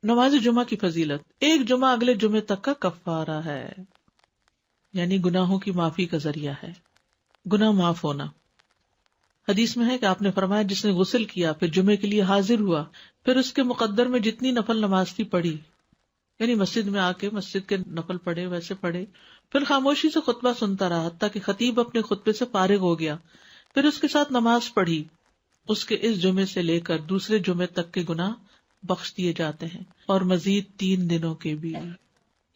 نماز جمعہ کی فضیلت، ایک جمعہ اگلے جمعے تک کا کفارہ ہے، یعنی گناہوں کی معافی کا ذریعہ ہے، گناہ معاف ہونا۔ حدیث میں ہے کہ آپ نے فرمایا جس نے غسل کیا پھر جمعے کے لیے حاضر ہوا، پھر اس کے مقدر میں جتنی نفل نماز تھی پڑھی، یعنی مسجد میں آ کے مسجد کے نفل پڑھے ویسے پڑھے، پھر خاموشی سے خطبہ سنتا رہا حتیٰ کہ خطیب اپنے خطبے سے فارغ ہو گیا، پھر اس کے ساتھ نماز پڑھی، اس کے اس جمعے سے لے کر دوسرے جمعے تک کے گناہ بخش دیے جاتے ہیں، اور مزید 3 دنوں کے بھی۔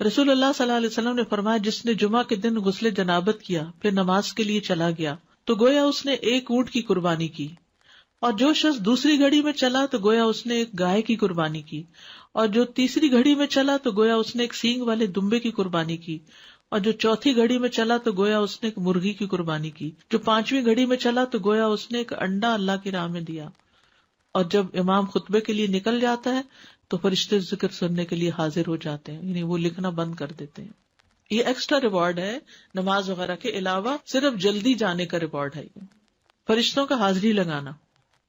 رسول اللہ صلی اللہ علیہ وسلم نے فرمایا جس نے جمعہ کے دن غسل جنابت کیا پھر نماز کے لیے چلا گیا تو گویا اس نے ایک اونٹ کی قربانی کی، اور جو شخص دوسری گھڑی میں چلا تو گویا اس نے ایک گائے کی قربانی کی، اور جو تیسری گھڑی میں چلا تو گویا اس نے ایک سینگ والے دمبے کی قربانی کی، اور جو چوتھی گھڑی میں چلا تو گویا اس نے ایک مرغی کی قربانی کی، جو 5ویں گھڑی میں چلا تو گویا اس نے ایک انڈا اللہ کی راہ میں دیا۔ اور جب امام خطبے کے لیے نکل جاتا ہے تو فرشتے ذکر سننے کے لیے حاضر ہو جاتے ہیں، یعنی وہ لکھنا بند کر دیتے ہیں۔ یہ ایکسٹرا ریوارڈ ہے نماز وغیرہ کے علاوہ، صرف جلدی جانے کا ریوارڈ ہے یہ، فرشتوں کا حاضری لگانا،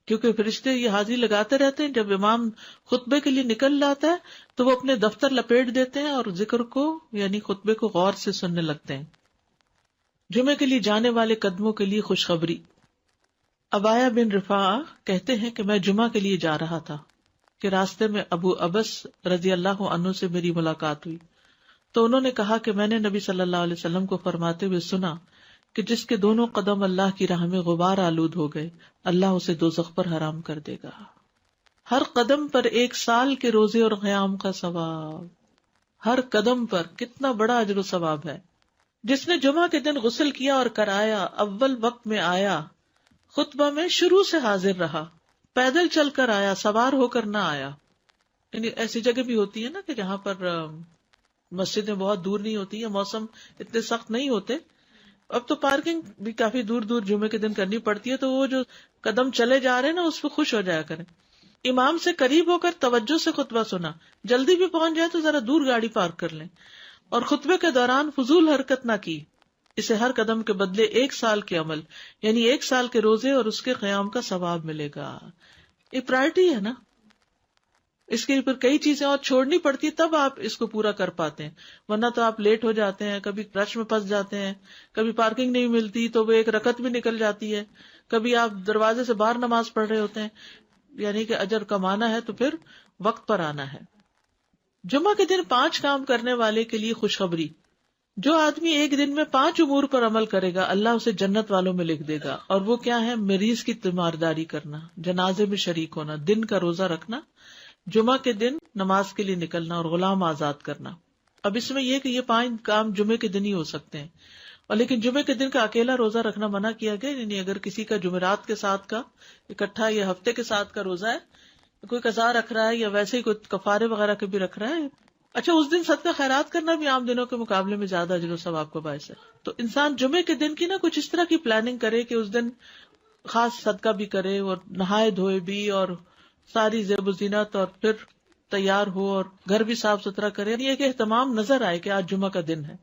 کیونکہ فرشتے یہ حاضری لگاتے رہتے ہیں۔ جب امام خطبے کے لیے نکل جاتا ہے تو وہ اپنے دفتر لپیٹ دیتے ہیں اور ذکر کو یعنی خطبے کو غور سے سننے لگتے ہیں۔ جمعے کے لیے جانے والے قدموں کے لیے خوشخبری۔ عبایہ بن رفاعہ کہتے ہیں کہ میں جمعہ کے لیے جا رہا تھا کہ راستے میں ابو ابس رضی اللہ عنہ سے میری ملاقات ہوئی، تو انہوں نے کہا کہ میں نے نبی صلی اللہ علیہ وسلم کو فرماتے ہوئے سنا کہ جس کے دونوں قدم اللہ کی راہ میں غبار آلود ہو گئے اللہ اسے دوزخ پر حرام کر دے گا۔ ہر قدم پر 1 سال کے روزے اور قیام کا ثواب، ہر قدم پر کتنا بڑا اجر و ثواب ہے۔ جس نے جمعہ کے دن غسل کیا اور کرایا، اول وقت میں آیا، خطبہ میں شروع سے حاضر رہا، پیدل چل کر آیا، سوار ہو کر نہ آیا، یعنی ایسی جگہ بھی ہوتی ہے نا کہ جہاں پر مسجدیں بہت دور نہیں ہوتی ہیں، موسم اتنے سخت نہیں ہوتے، اب تو پارکنگ بھی کافی دور دور جمعے کے دن کرنی پڑتی ہے، تو وہ جو قدم چلے جا رہے ہیں نا اس پہ خوش ہو جایا کریں۔ امام سے قریب ہو کر توجہ سے خطبہ سنا، جلدی بھی پہنچ جائے تو ذرا دور گاڑی پارک کر لیں، اور خطبے کے دوران فضول حرکت نہ کی، اسے ہر قدم کے بدلے 1 سال کے عمل یعنی 1 سال کے روزے اور اس کے قیام کا ثواب ملے گا۔ یہ پرائرٹی ہے نا، اس کے اوپر کئی چیزیں اور چھوڑنی پڑتی تب آپ اس کو پورا کر پاتے ہیں، ورنہ تو آپ لیٹ ہو جاتے ہیں، کبھی رش میں پھنس جاتے ہیں، کبھی پارکنگ نہیں ملتی تو وہ 1 رکعت بھی نکل جاتی ہے، کبھی آپ دروازے سے باہر نماز پڑھ رہے ہوتے ہیں، یعنی کہ اجر کمانا ہے تو پھر وقت پر آنا ہے۔ جمعہ کے دن 5 کام کرنے والے کے لیے خوشخبری۔ جو آدمی ایک دن میں 5 امور پر عمل کرے گا اللہ اسے جنت والوں میں لکھ دے گا، اور وہ کیا ہے؟ مریض کی تیمارداری کرنا، جنازے میں شریک ہونا، دن کا روزہ رکھنا، جمعہ کے دن نماز کے لیے نکلنا، اور غلام آزاد کرنا۔ اب اس میں یہ کہ یہ 5 کام جمعے کے دن ہی ہو سکتے ہیں، اور لیکن جمعے کے دن کا اکیلا روزہ رکھنا منع کیا گیا، یعنی اگر کسی کا جمعرات کے ساتھ کا اکٹھا یا ہفتے کے ساتھ کا روزہ ہے، کوئی قضا رکھ رہا ہے یا ویسے ہی کوئی کفارے وغیرہ کے بھی رکھ رہا ہے، اچھا اس دن صدقہ خیرات کرنا بھی عام دنوں کے مقابلے میں زیادہ اجر و ثواب کا باعث ہے، تو انسان جمعے کے دن کی نا کچھ اس طرح کی پلاننگ کرے کہ اس دن خاص صدقہ بھی کرے اور نہائے دھوئے بھی اور ساری زیب و زینت اور پھر تیار ہو اور گھر بھی صاف ستھرا کرے، یعنی ایک اہتمام نظر آئے کہ آج جمعہ کا دن ہے۔